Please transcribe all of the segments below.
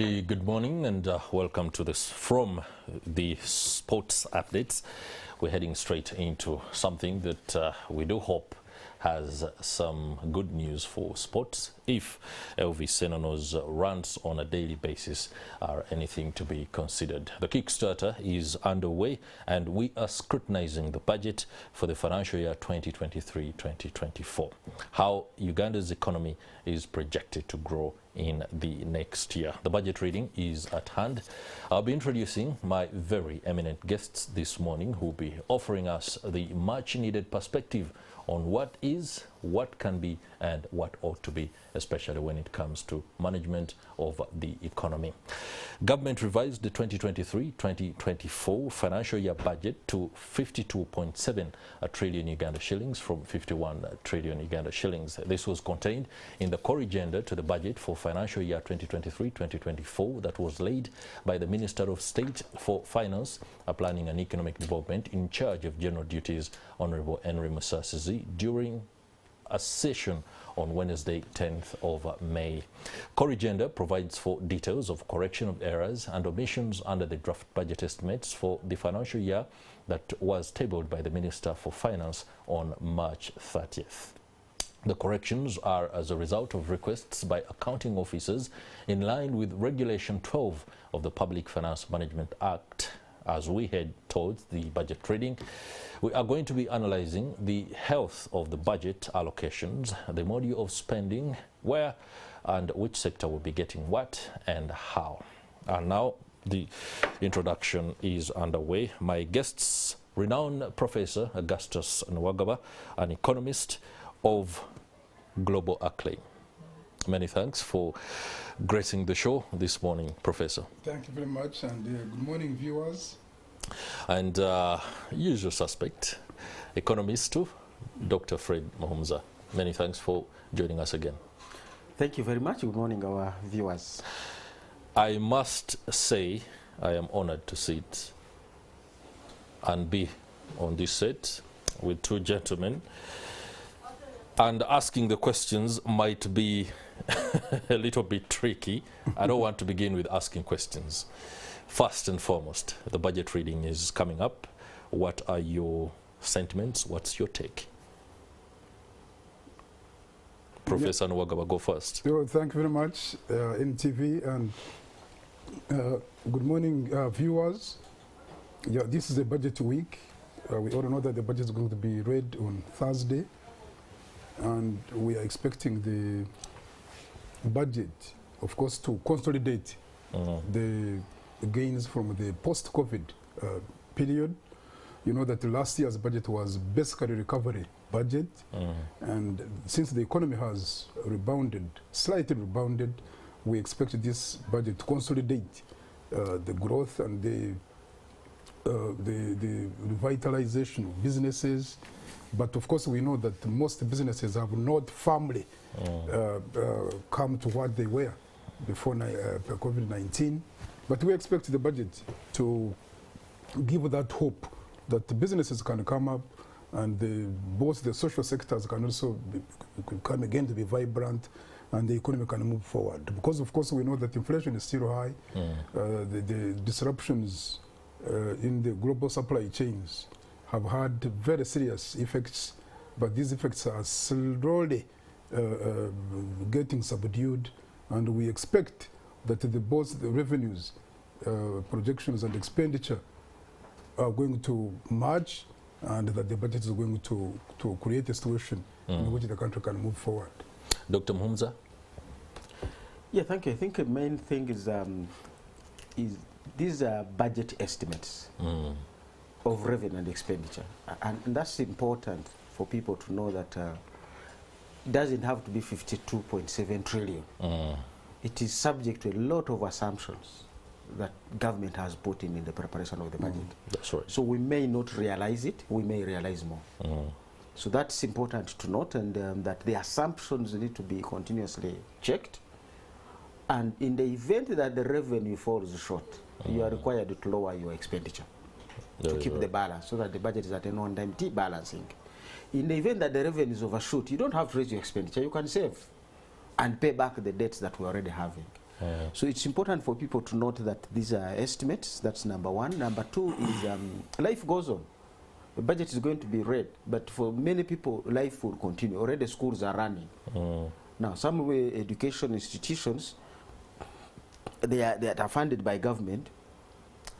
Good morning and welcome to this from the sports updates. We're heading straight into something that we do hope has some good news for sports if LV Senano's runs on a daily basis are anything to be considered. The Kickstarter is underway and we are scrutinizing the budget for the financial year 2023-2024. How Uganda's economy is projected to grow in the next year. The budget reading is at hand. I'll be introducing my very eminent guests this morning who will be offering us the much needed perspective on what is, what can be, and what ought to be, especially when it comes to management of the economy. Government revised the 2023-2024 financial year budget to 52.7 trillion Uganda shillings from 51 trillion Uganda shillings. This was contained in the core agenda to the budget for financial year 2023-2024 that was laid by the Minister of State for Finance, Planning and Economic Development in charge of general duties, Honorable Henry Musasizi, during a session on Wednesday, 10th of May. Core agenda provides for details of correction of errors and omissions under the draft budget estimates for the financial year that was tabled by the Minister for Finance on March 30th. The corrections are as a result of requests by accounting officers in line with Regulation 12 of the Public Finance Management Act. As we head towards the budget reading, we are going to be analyzing the health of the budget allocations, the module of spending, where and which sector will be getting what and how. And now the introduction is underway. My guests, renowned Professor Augustus Nwagaba, an economist of global acclaim. Many thanks for gracing the show this morning, Professor. Thank you very much, and good morning, viewers. And usual suspect, economist too, Dr. Fred Mahumza. Many thanks for joining us again. Thank you very much. Good morning, our viewers. I must say I am honored to sit and be on this set with two gentlemen. And asking the questions might be a little bit tricky. I don't want to begin with asking questions. First and foremost, the budget reading is coming up. What are your sentiments? What's your take? Professor Nwagaba, go first. Thank you very much, NTV, and good morning, viewers. Yeah, this is a budget week. We all know that the budget is going to be read on Thursday. And we are expecting the budget, of course, to consolidate the gains from the post-COVID period. You know that last year's budget was basically a recovery budget. And since the economy has rebounded, slightly rebounded, we expect this budget to consolidate the growth and the revitalization of businesses. But of course, we know that most businesses have not firmly come to what they were before COVID-19. But we expect the budget to give that hope that the businesses can come up and both the social sectors can also come again to be vibrant and the economy can move forward. Because of course, we know that inflation is still high. The disruptions in the global supply chains have had very serious effects, but these effects are slowly getting subdued, and we expect that both the revenues, projections and expenditure are going to merge, and that the budget is going to create a situation in which the country can move forward. Dr. Mahumza? Yeah, thank you. I think the main thing is these are budget estimates of revenue and expenditure, and that's important for people to know that it doesn't have to be 52.7 trillion. It is subject to a lot of assumptions that government has put in the preparation of the budget. That's right. So we may not realize it, we may realize more. So that's important to note, and that the assumptions need to be continuously checked. And in the event that the revenue falls short, you are required to lower your expenditure to keep the balance, so that the budget is at a non-time balancing. In the event that the revenue is overshoot, you don't have to raise your expenditure. You can save and pay back the debts that we're already having. So it's important for people to note that these are estimates. That's number one. Number two is life goes on. The budget is going to be read, but for many people, life will continue. Already schools are running. Now, some education institutions, they are funded by government.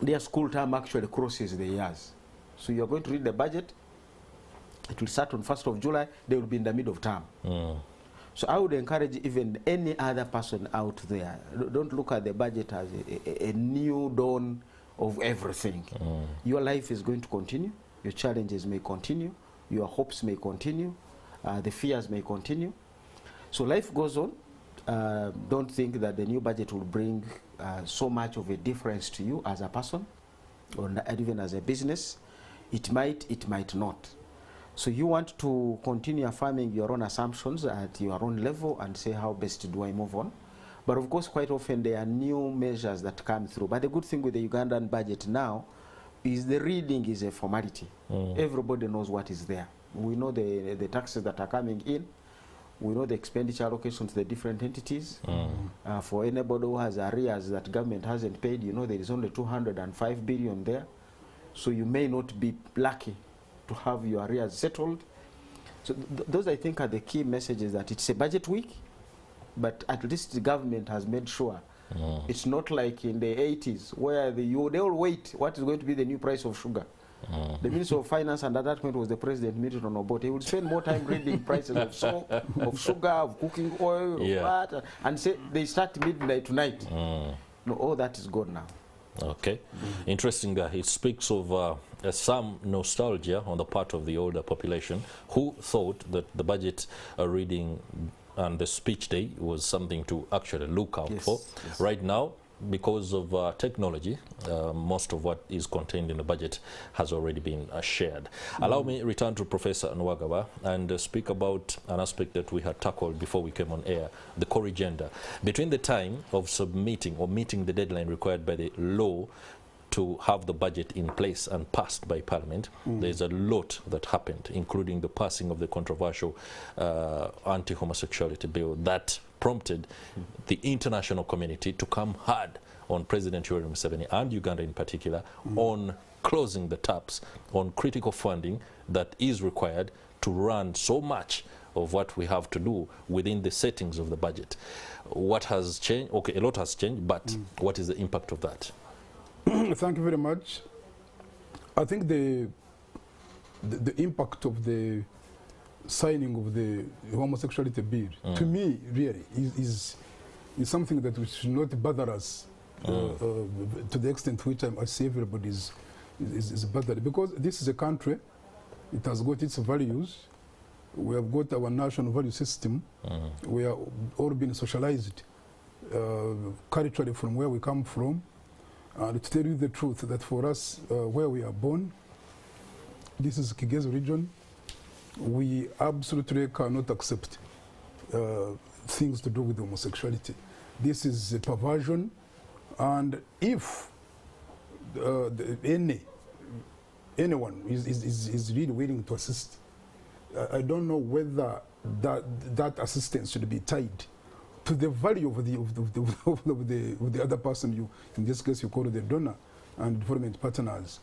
Their school term actually crosses the years. So you're going to read the budget. It will start on 1st of July. They will be in the middle of term. So I would encourage even any other person out there, don't look at the budget as a new dawn of everything. Your life is going to continue. Your challenges may continue. Your hopes may continue. The fears may continue. So life goes on. Don't think that the new budget will bring so much of a difference to you as a person or even as a business. It might not. So you want to continue affirming your own assumptions at your own level and say, how best do I move on? But of course, quite often there are new measures that come through. But the good thing with the Ugandan budget now is the reading is a formality. Everybody knows what is there. We know the taxes that are coming in. We know the expenditure allocations to the different entities. For anybody who has arrears that government hasn't paid, you know there is only 205 billion there. So you may not be lucky to have your arrears settled. So those, I think, are the key messages, that it's a budget week, but at least the government has made sure. It's not like in the 80s where they all wait what is going to be the new price of sugar. The Minister of Finance and at that point was the President, Milton Obote. He would spend more time reading prices of salt, of sugar, of cooking oil, of butter, and say they start midnight tonight. No, all that is gone now. Okay. Interesting that it speaks of some nostalgia on the part of the older population who thought that the budget reading and the speech day was something to actually look out for. Right now, because of technology, most of what is contained in the budget has already been shared. Allow me return to Professor Nwagaba and speak about an aspect that we had tackled before we came on air, the corrigenda. Between the time of submitting or meeting the deadline required by the law to have the budget in place and passed by Parliament, there's a lot that happened, including the passing of the controversial anti-homosexuality bill that prompted the international community to come hard on President Yoweri Museveni and Uganda in particular on closing the taps on critical funding that is required to run so much of what we have to do within the settings of the budget. What has changed? Okay, a lot has changed, but what is the impact of that? Thank you very much. I think the impact of the signing of the homosexuality bill, to me, really, is something that should not bother us to the extent which I see everybody is bothered. Because this is a country, it has got its values. We have got our national value system. We are all been socialized culturally from where we come from. And to tell you the truth, that for us, where we are born, this is Kigezo region, we absolutely cannot accept things to do with homosexuality. This is a perversion, and if anyone is really willing to assist, I don't know whether that assistance should be tied to the value of the other person. You, in this case, you call it the donor and development partners.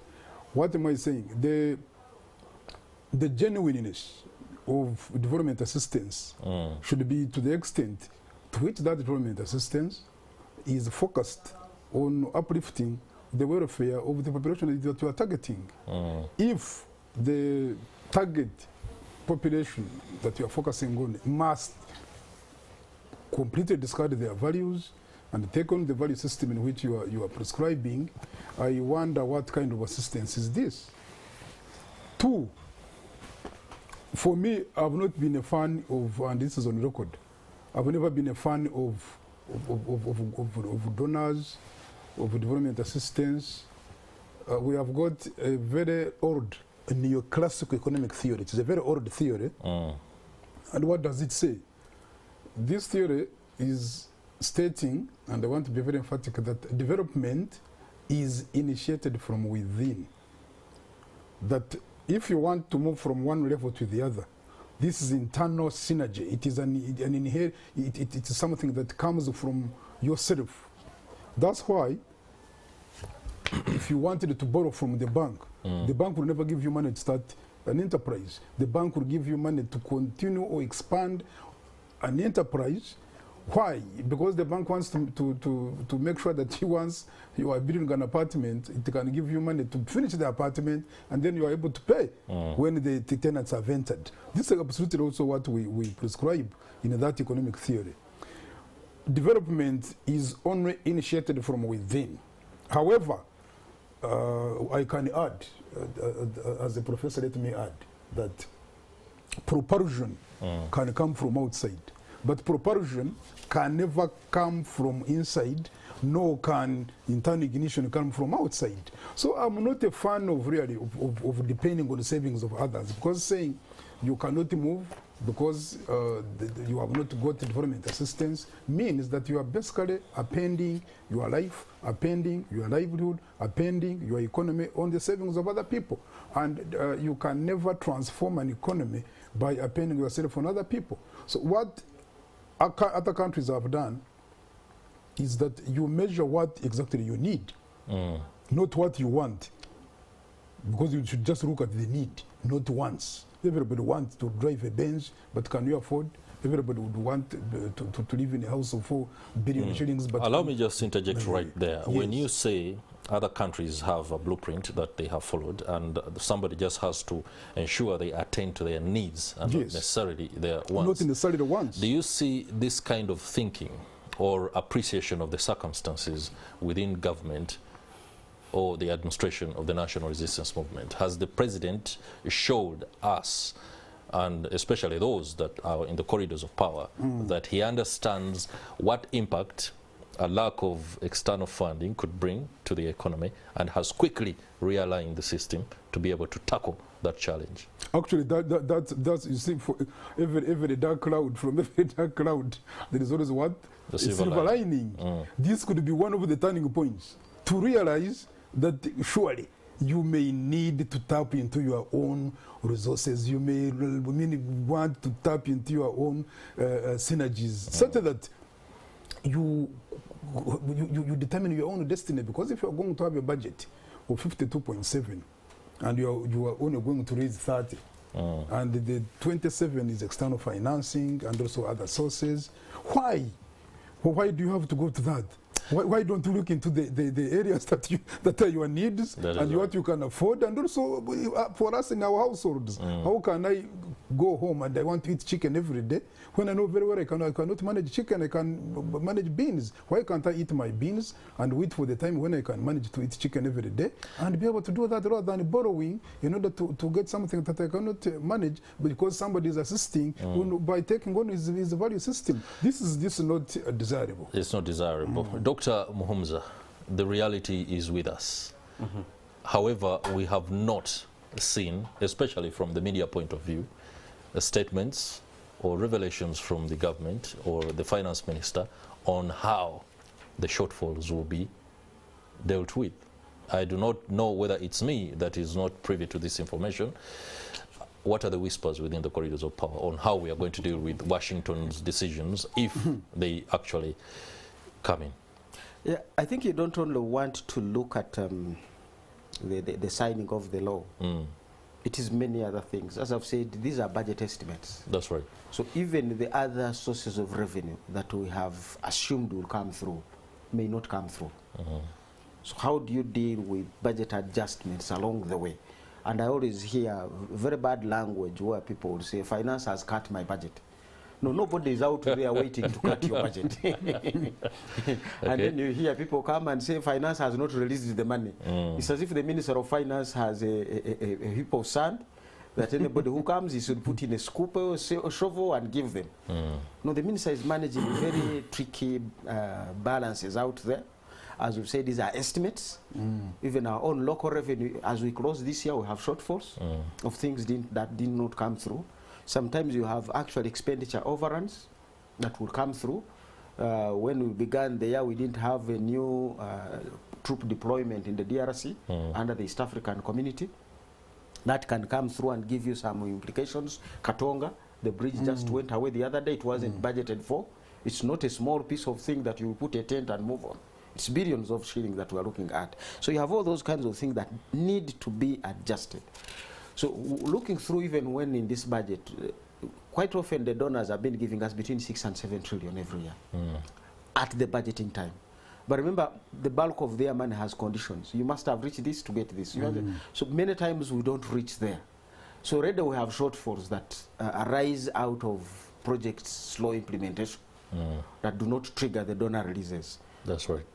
What am I saying? The genuineness of development assistance should be to the extent to which that development assistance is focused on uplifting the welfare of the population that you are targeting. If the target population that you are focusing on must completely discard their values and take on the value system in which you are prescribing, I wonder what kind of assistance is this. Two, for me, I've not been a fan of, and this is on record, I've never been a fan of donors, of development assistance. We have got a very old neoclassical economic theory. It's a very old theory. And what does it say? This theory is stating, and I want to be very emphatic, that development is initiated from within. That if you want to move from one level to the other, This is internal synergy. It is an inherent, it is something that comes from yourself. That's why if you wanted to borrow from the bank will never give you money to start an enterprise. The bank will give you money to continue or expand an enterprise. Why? Because the bank wants to make sure that once you are building an apartment, it can give you money to finish the apartment, and then you are able to pay when the tenants have entered. This is absolutely also what we prescribe in that economic theory. Development is only initiated from within. However, I can add, as a professor, let me add, that propulsion can come from outside. But propulsion can never come from inside, nor can internal ignition come from outside. So I'm not a fan of really of depending on the savings of others, because saying you cannot move because you have not got development assistance means that you are basically appending your life, appending your livelihood, appending your economy on the savings of other people. And you can never transform an economy by appending yourself on other people. So what other countries have done is that you measure what exactly you need, not what you want, because you should just look at the need, not wants. Everybody wants to drive a Benz, but can you afford? Everybody would want to live in a house of 4 billion shillings. But allow me just interject right there. Yes. When you say other countries have a blueprint that they have followed, and somebody just has to ensure they attend to their needs and not necessarily their wants. Not necessarily the wants. Do you see this kind of thinking or appreciation of the circumstances within government or the administration of the National Resistance Movement? Has the president showed us, and especially those that are in the corridors of power, that he understands what impact a lack of external funding could bring to the economy, and has quickly realigned the system to be able to tackle that challenge? Actually, that's you see, for every dark cloud, from every dark cloud, there is always what? The a silver lining. This could be one of the turning points to realize that surely you may need to tap into your own resources. You may want to tap into your own synergies, such that you determine your own destiny. Because if you are going to have a budget of 52.7 and you are only going to raise 30, and the 27 is external financing and also other sources, why? Well, why do you have to go to that? Why don't you look into the areas that are your needs and what you can afford? And also for us in our households, how can I go home and I want to eat chicken every day when I know very well I cannot manage chicken, I can manage beans? Why can't I eat my beans and wait for the time when I can manage to eat chicken every day and be able to do that rather than borrowing in order to get something that I cannot manage because somebody is assisting by taking on his value system? This is not desirable. It's not desirable. Dr. Muhumza, the reality is with us. However, we have not seen, especially from the media point of view, statements or revelations from the government or the finance minister on how the shortfalls will be dealt with. I do not know whether it's me that is not privy to this information. What are the whispers within the corridors of power on how we are going to deal with Washington's decisions if they actually come in? Yeah, I think you don't only want to look at the signing of the law. It is many other things. As I've said, these are budget estimates. That's right. So even the other sources of revenue that we have assumed will come through may not come through. So how do you deal with budget adjustments along the way? And I always hear very bad language where people will say, finance has cut my budget. No, nobody is out there waiting to cut your budget. And then you hear people come and say finance has not released the money. It's as if the Minister of Finance has a heap of sand that anybody who comes, he should put in a scoop or a shovel and give them. No, the Minister is managing very tricky balances out there. As we've said, these are estimates. Even our own local revenue, as we close this year, we have shortfalls of things that did not come through. Sometimes you have actual expenditure overruns that will come through. When we began the year, we didn't have a new troop deployment in the DRC under the East African Community. That can come through and give you some implications. Katonga, The bridge just went away the other day. It wasn't budgeted for. It's not a small piece of thing that you put a tent and move on. It's billions of shillings that we're looking at. So you have all those kinds of things that need to be adjusted. So looking through, even when in this budget, quite often the donors have been giving us between 6 and 7 trillion every year at the budgeting time. But remember, the bulk of their money has conditions. You must have reached this to get this. So many times we don't reach there. So already we have shortfalls that arise out of projects' slow implementation that do not trigger the donor releases. That's right.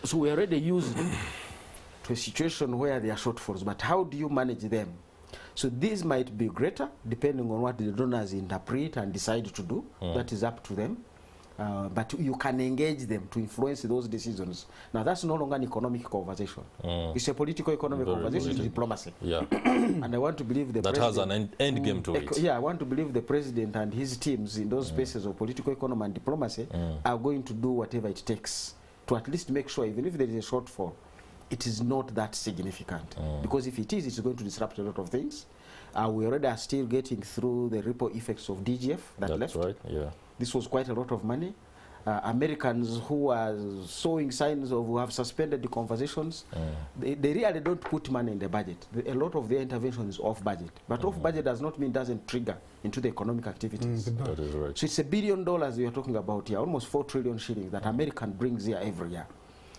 So we already used to a situation where there are shortfalls, but how do you manage them? So these might be greater depending on what the donors interpret and decide to do. That is up to them. But you can engage them to influence those decisions. Now that's no longer an economic conversation. It's a political economic conversation, it's diplomacy. Yeah. And I want to believe the that president, has an end game to it. Yeah, I want to believe the president and his teams in those spaces of political economy and diplomacy are going to do whatever it takes to at least make sure, even if there is a shortfall, it is not that significant. Because if it is, it's going to disrupt a lot of things. We already are still getting through the ripple effects of DGF that left. That's right, yeah. This was quite a lot of money. Americans who are showing signs of who have suspended the conversations, they really don't put money in the budget. A lot of their intervention is off budget. But off budget does not mean it doesn't trigger into the economic activities. That is right. So it's $1 billion we are talking about here, almost 4 trillion shillings that American brings here every year.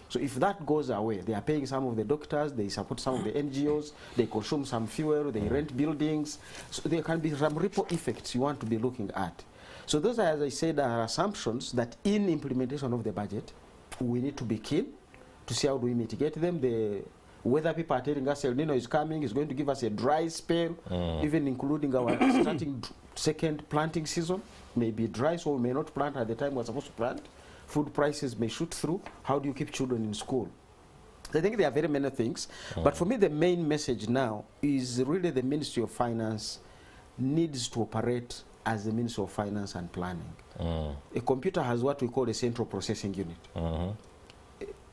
So if that goes away, they are paying some of the doctors, they support some of the NGOs, they consume some fuel, they rent buildings. So there can be some ripple effects you want to be looking at. So those are, as I said, are assumptions that in implementation of the budget, we need to be keen to see how do we mitigate them. The weather people are telling us El Nino is coming, is going to give us a dry spell, even including our starting second planting season. May be dry, so we may not plant at the time we're supposed to plant. Food prices may shoot through. How do you keep children in school? I think there are very many things. But for me, the main message now is really the Ministry of Finance needs to operate as the Ministry of Finance and Planning. A computer has what we call a central processing unit.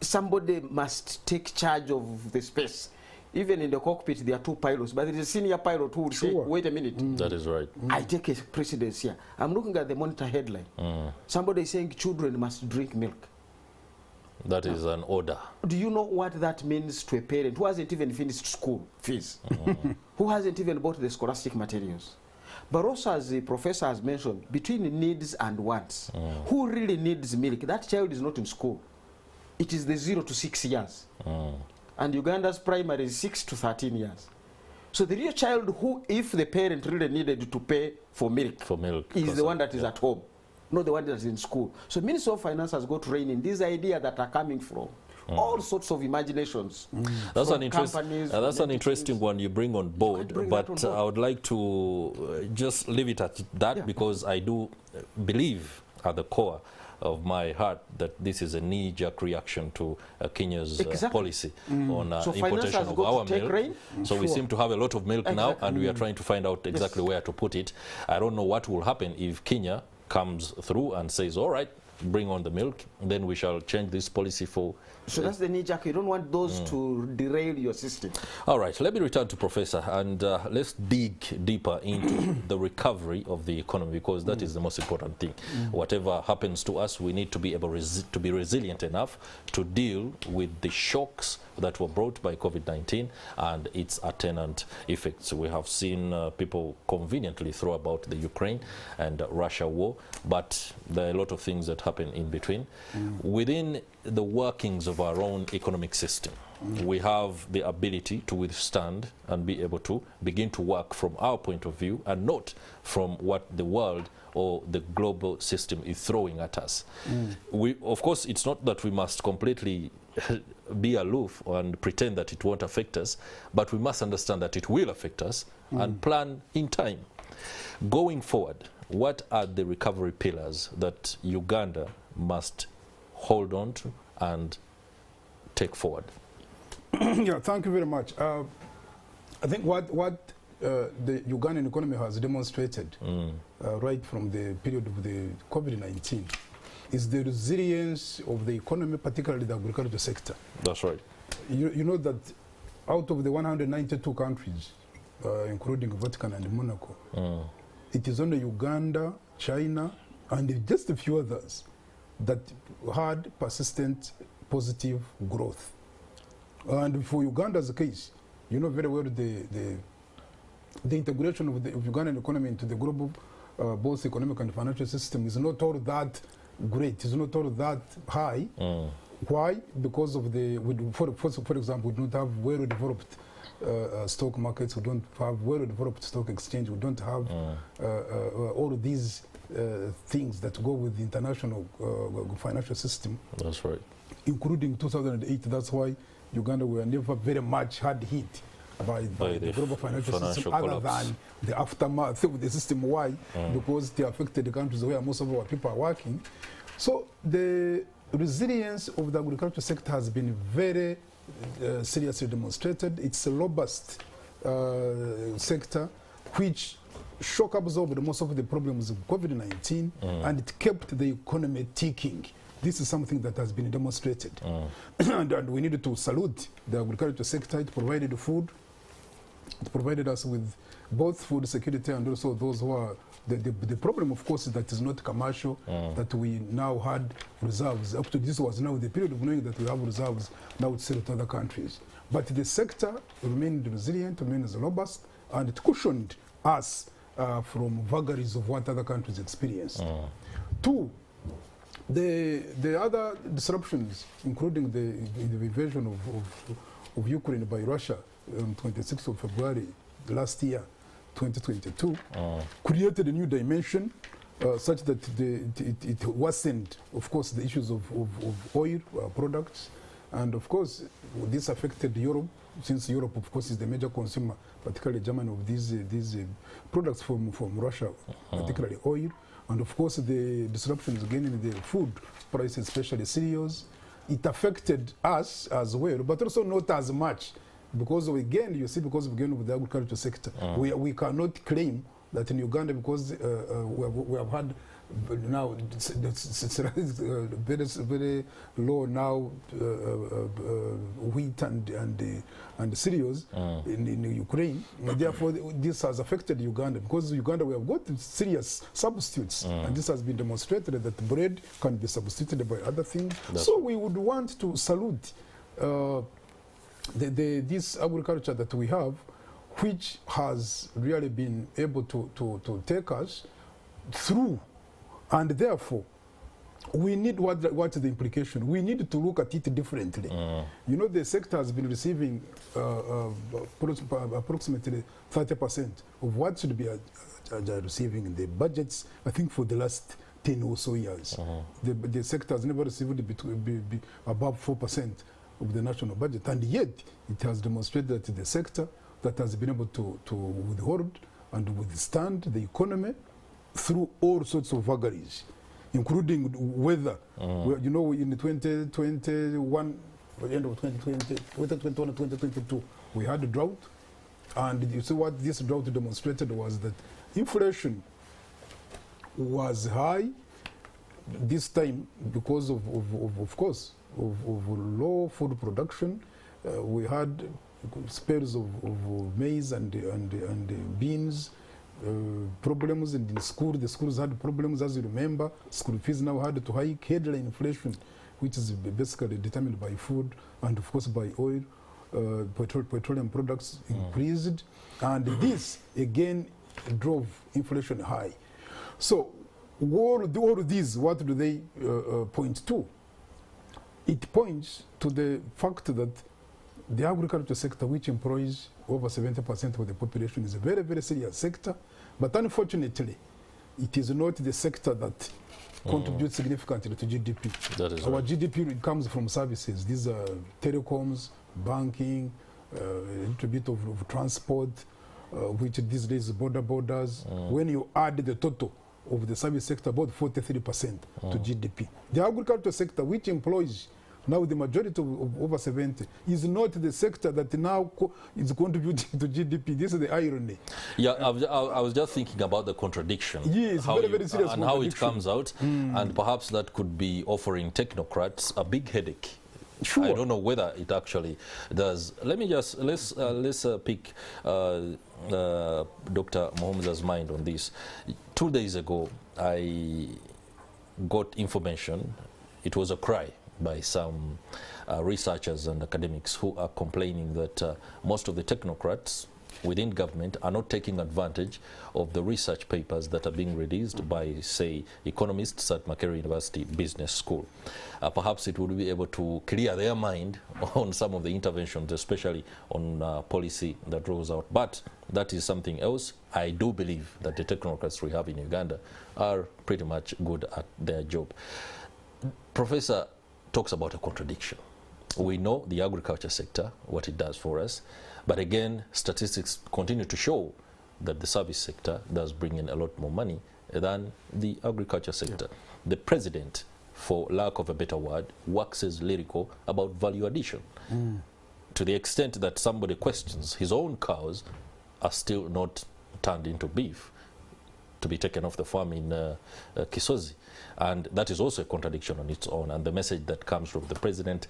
Somebody must take charge of the space. Even in the cockpit, there are 2 pilots, but there is a senior pilot who will say, wait a minute. That is right. I take a precedence here. I'm looking at the monitor headline. Somebody is saying children must drink milk. That is an order. Do you know what that means to a parent who hasn't even finished school fees? Who hasn't even bought the scholastic materials? But also, as the professor has mentioned, between needs and wants, who really needs milk? That child is not in school. It is the 0 to 6 years. And Uganda's primary is 6 to 13 years. So the real child who, if the parent really needed to pay for milk is the one that is at home, not the one that is in school. So Ministry of Finance has got rein in these ideas that are coming from all sorts of imaginations. That's an interesting one you bring on board, but I would like to just leave it at that because I do believe at the core of my heart that this is a knee-jerk reaction to Kenya's policy on importation of our milk. So we seem to have a lot of milk now, and we are trying to find out exactly where to put it. I don't know what will happen if Kenya comes through and says, all right, bring on the milk, then we shall change this policy for... So that's the knee-jerk. You don't want those to derail your system. All right, let me return to Professor, and let's dig deeper into the recovery of the economy, because that is the most important thing. Whatever happens to us, we need to be able to be resilient enough to deal with the shocks that were brought by COVID-19 and its attendant effects. We have seen people conveniently throw about the Ukraine and Russia war, but there are a lot of things that happen in between. Within the workings of our own economic system, we have the ability to withstand and be able to begin to work from our point of view and not from what the world or the global system is throwing at us. Of course, it's not that we must completely be aloof and pretend that it won't affect us, but we must understand that it will affect us and plan in time. Going forward, what are the recovery pillars that Uganda must hold on to and take forward? Yeah, thank you very much. I think what the Ugandan economy has demonstrated right from the period of the COVID-19 is the resilience of the economy, particularly the agricultural sector. That's right. You know that out of the 192 countries, including Vatican and Monaco, it is only Uganda, China, and just a few others that had persistent positive growth. And for Uganda's case, you know very well the integration of the Ugandan economy into the global both economic and financial system is not all that great, is not all that high. Why? Because of the, for example, we don't have well-developed stock markets, we don't have well-developed stock exchange, we don't have all of these things that go with the international financial system. That's right. Including 2008, that's why Uganda were never very much hard hit by the global financial system, other than the aftermath of the system. Why? Because they affected the countries where most of our people are working. So the resilience of the agriculture sector has been very seriously demonstrated. It's a robust sector which shock absorbed most of the problems of COVID-19 and it kept the economy ticking. This is something that has been demonstrated. And we needed to salute the agriculture sector. It provided food. It provided us with both food security and also those who are the problem, of course, is that it's not commercial, that we now had reserves. Up to this was now the period of knowing that we have reserves now to sell to other countries. But the sector remained resilient, remains robust, and it cushioned us from vagaries of what other countries experienced. Two, the other disruptions, including the invasion of Ukraine by Russia on 26th of February last year, 2022, created a new dimension such that it worsened, of course, the issues of oil products. And of course, this affected Europe, since Europe, of course, is the major consumer, particularly Germany, of these products from Russia, particularly oil. And of course, the disruptions again in the food prices, especially cereals, it affected us as well, but also not as much. Because again, you see, because again of the agriculture sector, we cannot claim that in Uganda, because we have had now very low now wheat and cereals in Ukraine. And therefore, this has affected Uganda, because Uganda we have got serious substitutes, and this has been demonstrated that bread can be substituted by other things. So we would want to salute this agriculture that we have, which has really been able to take us through. And therefore, we need what the implication? We need to look at it differently. You know, the sector has been receiving approximately 30% of what should be receiving in the budgets, I think, for the last 10 or so years. The sector has never received above 4% of the national budget, and yet it has demonstrated that the sector that has been able to withhold and withstand the economy through all sorts of vagaries, including weather. Well, you know, in 2021, by the end of 2021 and 2022, we had a drought, and you see what this drought demonstrated was that inflation was high this time because of course, of low food production. We had spells of maize and beans, problems in the school. The schools had problems, as you remember. School fees now had to hike. Headline inflation, which is basically determined by food and of course by oil, petroleum products increased, and this again drove inflation high. So all of these, what do they point to? It points to the fact that the agriculture sector, which employs over 70% of the population, is a very, very serious sector. But unfortunately, it is not the sector that contributes significantly to GDP. That is Our GDP comes from services. These are telecoms, banking, a little bit of transport, which these days is borders. When you add the total of the service sector, about 43% to GDP. The agriculture sector, which employs now the majority of over 70, is not the sector that now is contributing to GDP. This is the irony. Yeah, I was just thinking about the contradiction. Yes, very serious and how it comes out, and perhaps that could be offering technocrats a big headache Sure. I don't know whether it actually does. Let me just let's pick Dr. Mohamed's mind on this. 2 days ago, I got information. It was a cry by some researchers and academics who are complaining that most of the technocrats within government are not taking advantage of the research papers that are being released by, say, economists at Makerere University Business School. Perhaps it would be able to clear their mind on some of the interventions, especially on policy that rolls out. But that is something else. I do believe that the technocrats we have in Uganda are pretty much good at their job. Professor talks about a contradiction. We know the agriculture sector, what it does for us, but again, statistics continue to show that the service sector does bring in a lot more money than the agriculture sector. Yeah. The president, for lack of a better word, waxes lyrical about value addition to the extent that somebody questions his own cows are still not turned into beef to be taken off the farm in Kisozi. And that is also a contradiction on its own. And the message that comes from the president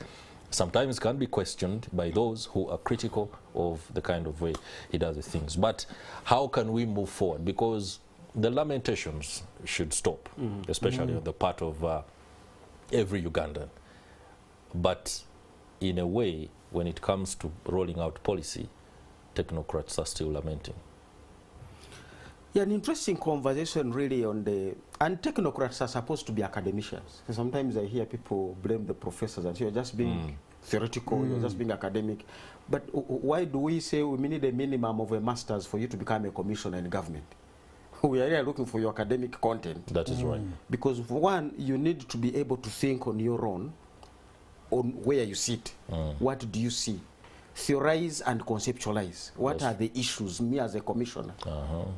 sometimes can be questioned by those who are critical of the kind of way he does the things. But how can we move forward? Because the lamentations should stop, especially on the part of every Ugandan. But in a way, when it comes to rolling out policy, technocrats are still lamenting. Yeah, an interesting conversation really on the... And technocrats are supposed to be academicians. So sometimes I hear people blame the professors that you're just being theoretical, you're just being academic. But why do we say we need a minimum of a master's for you to become a commissioner in government? We are really looking for your academic content. That is right. Because for one, you need to be able to think on your own, on where you sit. What do you see? Theorize and conceptualize. What are the issues, me as a commissioner,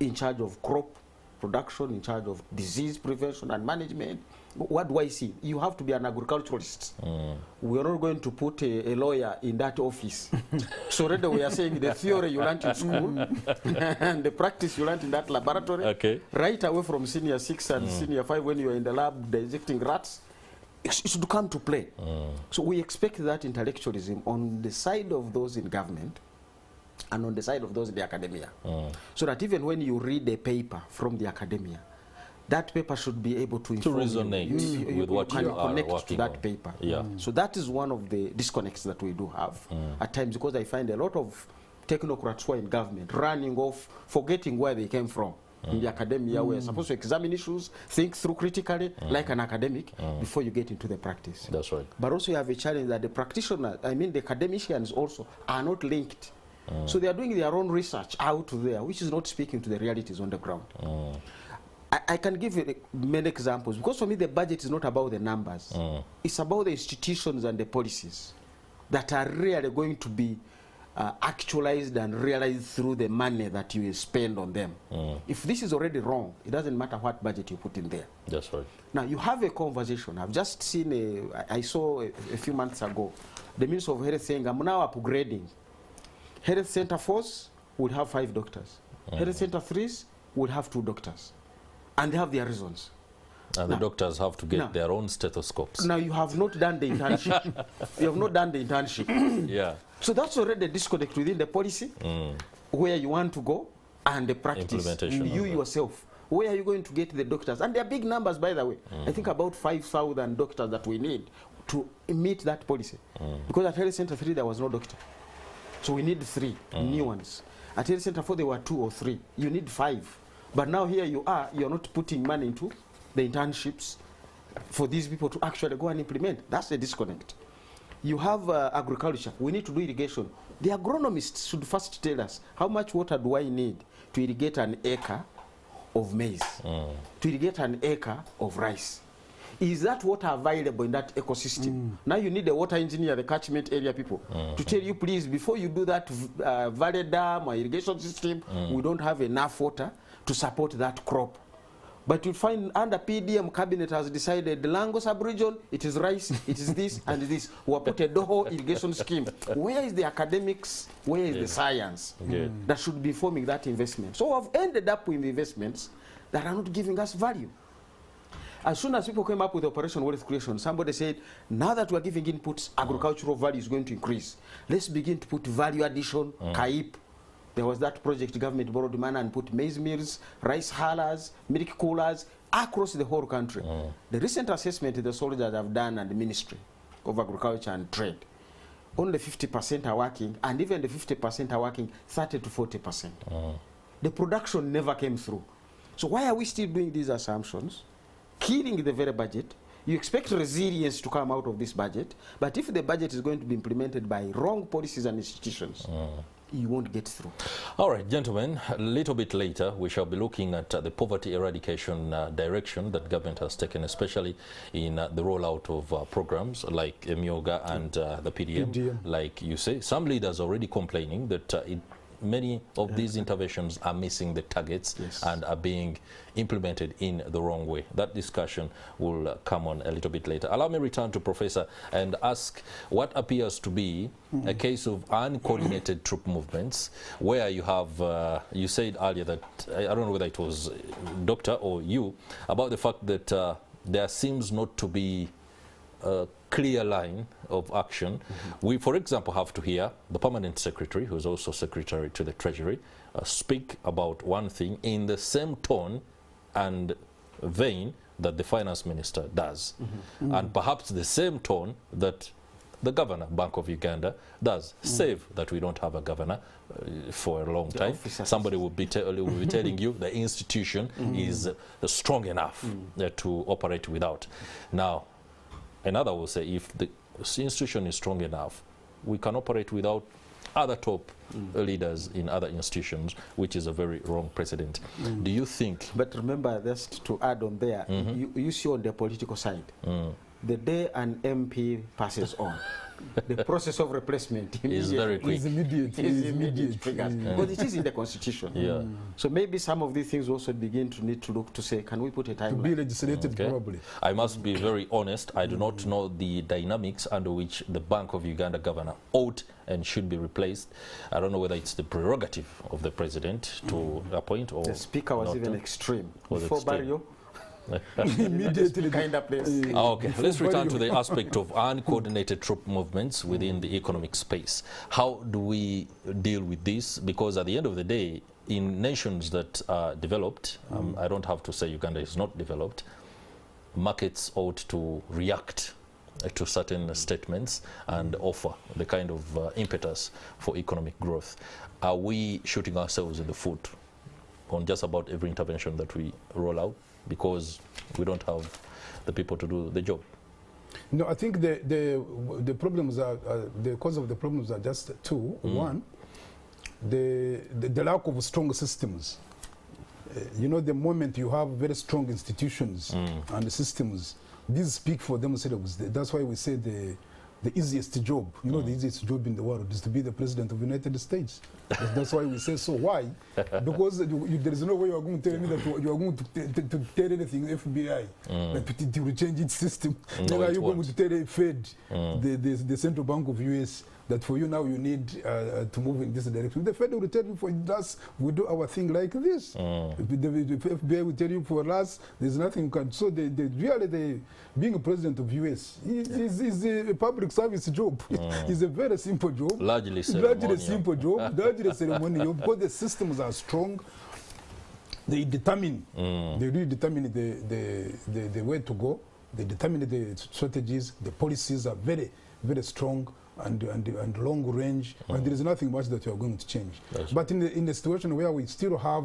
in charge of crop production, in charge of disease prevention and management? What do I see? You have to be an agriculturalist. We are not going to put a lawyer in that office. So rather we are saying the theory you learned in school and the practice you learned in that laboratory, right away from senior 6 and senior 5 when you are in the lab dissecting rats, it should come to play. So we expect that intellectualism on the side of those in government and on the side of those in the academia. So that even when you read a paper from the academia, that paper should be able to resonate with what you are connect to that paper. So that is one of the disconnects that we do have at times, because I find a lot of technocrats who are in government running off, forgetting where they came from. In the academia, we're supposed to examine issues, think through critically, like an academic, before you get into the practice. That's right. But also you have a challenge that the practitioners, I mean the academicians also, are not linked. So they are doing their own research out there, which is not speaking to the realities on the ground. I can give you many examples, because for me the budget is not about the numbers. It's about the institutions and the policies that are really going to be actualized and realized through the money that you spend on them. If this is already wrong, it doesn't matter what budget you put in there. That's right. Now you have a conversation. I've just seen I saw a few months ago the Minister of Health saying, I'm now upgrading. Health Center 4s would have 5 doctors. Health Center 3s would have 2 doctors. And they have their reasons. And now, the doctors have to get their own stethoscopes. Now you have not done the internship. You have not done the internship. Yeah. So that's already a disconnect within the policy, where you want to go, and the practice. Implementation. You yourself, where are you going to get the doctors? And they're big numbers, by the way. I think about 5,000 doctors that we need to meet that policy. Because at Health Center 3 there was no doctor. So we need 3 new ones. At Health Center 4 there were 2 or 3. You need 5. But now here you are, you're not putting money into the internships for these people to actually go and implement. That's the disconnect. You have agriculture. We need to do irrigation. The agronomists should first tell us, how much water do I need to irrigate an acre of maize, to irrigate an acre of rice? Is that water available in that ecosystem? Now you need a water engineer, the catchment area people, to tell you, please, before you do that valley dam or irrigation system, we don't have enough water to support that crop. But you find under PDM cabinet has decided the Lango sub-region, it is rice, it is this and this. We put a Doho irrigation scheme. Where is the academics? Where is the science that should be forming that investment? So we've ended up with investments that are not giving us value. As soon as people came up with Operation Wealth Creation, somebody said, now that we're giving inputs, agricultural value is going to increase. Let's begin to put value addition, KAIP. There was that project, government borrowed money and put maize mills, rice hullers, milk coolers across the whole country. The recent assessment the soldiers have done and the Ministry of Agriculture and Trade, only 50% are working, and even the 50% are working 30 to 40%. The production never came through. So why are we still doing these assumptions, killing the very budget? You expect resilience to come out of this budget, but if the budget is going to be implemented by wrong policies and institutions, you won't get through. All right, gentlemen, a little bit later, we shall be looking at the poverty eradication direction that government has taken, especially in the rollout of programs like Myoga and the PDM. Like you say, some leaders are already complaining that many of these interventions are missing the targets and are being implemented in the wrong way. That discussion will come on a little bit later. Allow me to return to Professor and ask what appears to be a case of uncoordinated troop movements, where you have, you said earlier that, I don't know whether it was Doctor or you, about the fact that there seems not to be a clear line of action. We, for example, have to hear the permanent secretary, who is also secretary to the Treasury, speak about one thing in the same tone and vein that the finance minister does, and perhaps the same tone that the governor, Bank of Uganda, does. Save that we don't have a governor for a long time. Somebody will be telling you the institution is strong enough to operate without. Now, another will say, if the institution is strong enough, we can operate without other top leaders in other institutions, which is a very wrong precedent. Do you think... But remember, just to add on there, you see on the political side, the day an MP passes on, the process of replacement is very quick. Is immediate. Because it is in the constitution. So maybe some of these things also begin to need to look to say, can we put a timeline? To be legislated, probably. I must be very honest, I do not know the dynamics under which the Bank of Uganda governor ought and should be replaced. I don't know whether it's the prerogative of the president to appoint, or the speaker was even extreme. Before Barrio, immediately kind of place. Okay, let's return to the aspect of uncoordinated troop movements within the economic space. How do we deal with this? Because at the end of the day, in nations that are developed, I don't have to say Uganda is not developed, markets ought to react to certain statements and offer the kind of impetus for economic growth. Are we shooting ourselves in the foot on just about every intervention that we roll out because we don't have the people to do the job? No, I think the problems are, the cause of the problems are just two. One, the lack of strong systems. You know, the moment you have very strong institutions and systems, these speak for themselves. That's why we say the easiest job, you know, the easiest job in the world is to be the president of the United States. That's why we say so. Why? Because there is no way you are going to tell me that you are going to tell anything FBI that it will change its system. No, are you going to tell Fed, the Central Bank of US, that for you now you need to move in this direction? The Fed will tell you, for us, we do our thing like this. The FBI will tell you, for us, there's nothing you can. So being a president of US is a public service job. It's a very simple job. Largely simple job. Largely ceremonial, because the systems are strong. They determine, they really determine the way to go. They determine the strategies. The policies are very, very strong and long range, and there is nothing much that you are going to change. But in the situation where we still have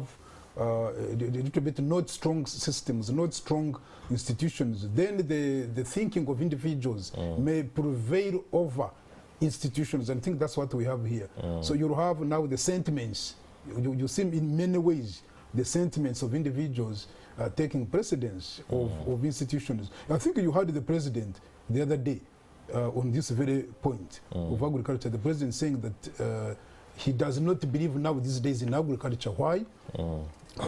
a little bit not strong systems, not strong institutions, then the thinking of individuals may prevail over institutions, and I think that's what we have here. So you have now the sentiments. You see in many ways the sentiments of individuals taking precedence of institutions. I think you heard the president the other day on this very point of agriculture. The president saying that he does not believe now these days in agriculture. Why?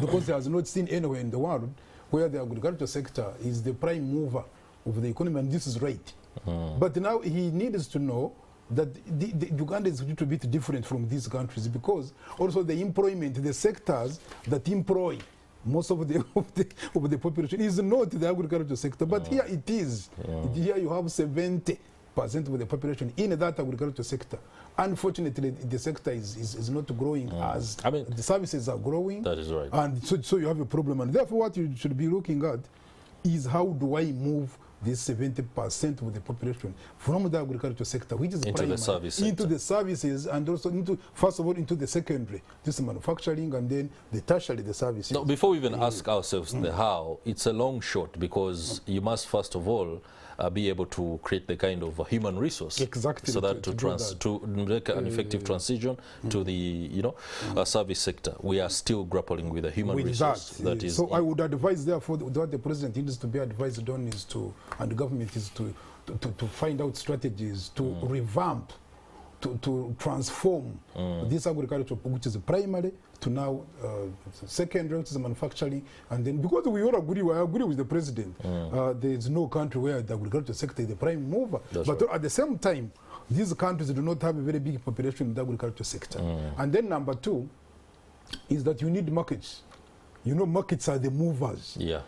Because he has not seen anywhere in the world where the agriculture sector is the prime mover of the economy, and this is right. But now he needs to know that Uganda is a little bit different from these countries, because also the employment, the sectors that employ most of the of the population is not the agricultural sector, but here it is. Here you have 70% of the population in that agricultural sector. Unfortunately, the sector is not growing as the services are growing. That is right. And so you have a problem. And therefore, what you should be looking at is how do I move this 70% of the population from the agricultural sector, which is into the service sector, into the services, and also into, first of all, into the secondary, this is manufacturing, and then the tertiary, the services. No, before we even ask ourselves the how, it's a long shot, because you must first of all be able to create the kind of human resource, so that to make an effective transition to the service sector. We are still grappling with a human resource that is. So I would advise, therefore, what the president needs to be advised on is to, and the government is to find out strategies to revamp, to transform this agriculture, which is primary, to now secondary, which is manufacturing, and then, because we all agree, I agree with the president, there is no country where the agriculture sector is the prime mover. But at the same time, these countries do not have a very big population in the agriculture sector. And then number two is that you need markets. You know, markets are the movers. Yeah.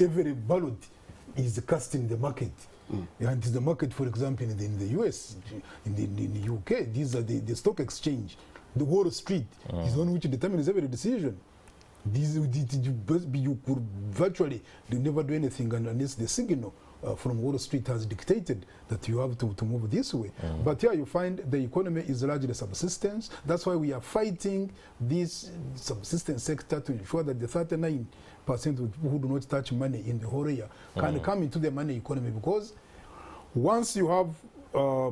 Every ballot is cast in the market. And the market, for example, in the US, in the UK, these are the stock exchange. The Wall Street is one which determines every decision. You could virtually never do anything unless the signal from Wall Street has dictated that you have to move this way. But here you find the economy is largely subsistence. That's why we are fighting this subsistence sector to ensure that the 39% of people who do not touch money in the whole year can come into the money economy, because once you have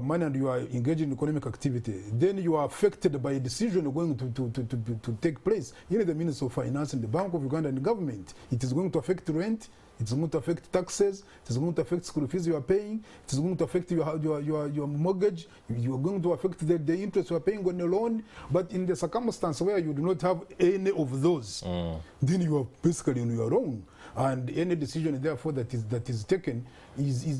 money and you are engaged in economic activity, then you are affected by a decision going to take place in the Ministry of Finance and the Bank of Uganda and the government. It is going to affect rent, it is going to affect taxes, it is going to affect school fees you are paying, it is going to affect your mortgage, you are going to affect the interest you are paying on your loan. But in the circumstance where you do not have any of those, then you are basically on your own. And any decision, therefore, that is taken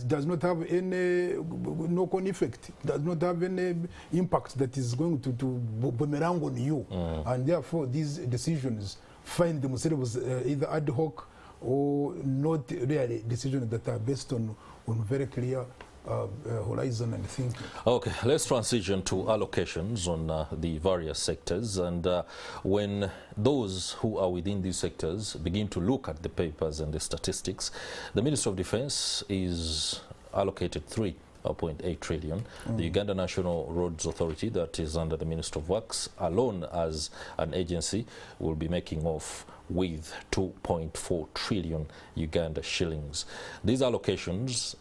does not have any knock-on effect, does not have any impact that is going to boomerang on you. And therefore, these decisions find themselves either ad hoc or not really decisions that are based on very clear horizon and thinking. Okay, let's transition to allocations on the various sectors. And when those who are within these sectors begin to look at the papers and the statistics, the Ministry of Defense is allocated 3.8 trillion. The Uganda National Roads Authority, that is under the Ministry of Works, alone as an agency, will be making off with 2.4 trillion Uganda shillings. These allocations,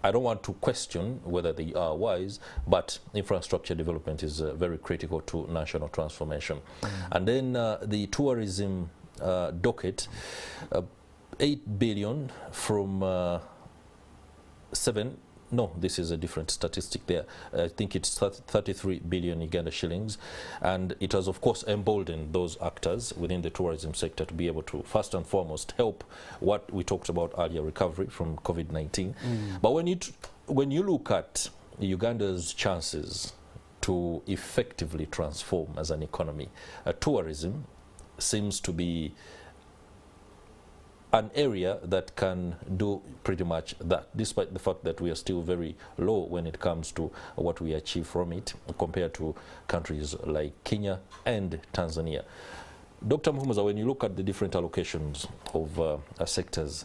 I don't want to question whether they are wise, but infrastructure development is very critical to national transformation. And then the tourism docket, 8 billion from 7. No, this is a different statistic there. I think it's 33 billion Uganda shillings. And it has, of course, emboldened those actors within the tourism sector to be able to, first and foremost, help what we talked about earlier, recovery from COVID-19. But when you look at Uganda's chances to effectively transform as an economy, tourism seems to be an area that can do pretty much that, despite the fact that we are still very low when it comes to what we achieve from it compared to countries like Kenya and Tanzania. Dr. Muhumuza, when you look at the different allocations of sectors,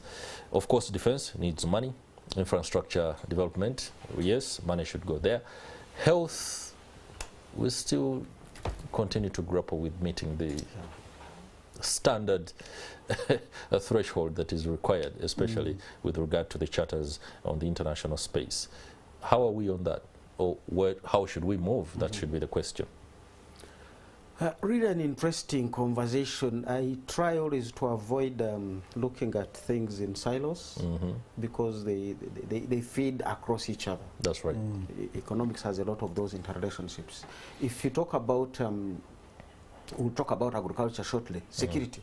of course defense needs money, infrastructure development, yes, money should go there. Health, we still continue to grapple with meeting the standard threshold that is required, especially with regard to the charters on the international space. How are we on that? Or how should we move? That should be the question. Really an interesting conversation. I try always to avoid looking at things in silos because they feed across each other. That's right. Economics has a lot of those interrelationships. If you talk about we'll talk about agriculture shortly. Security.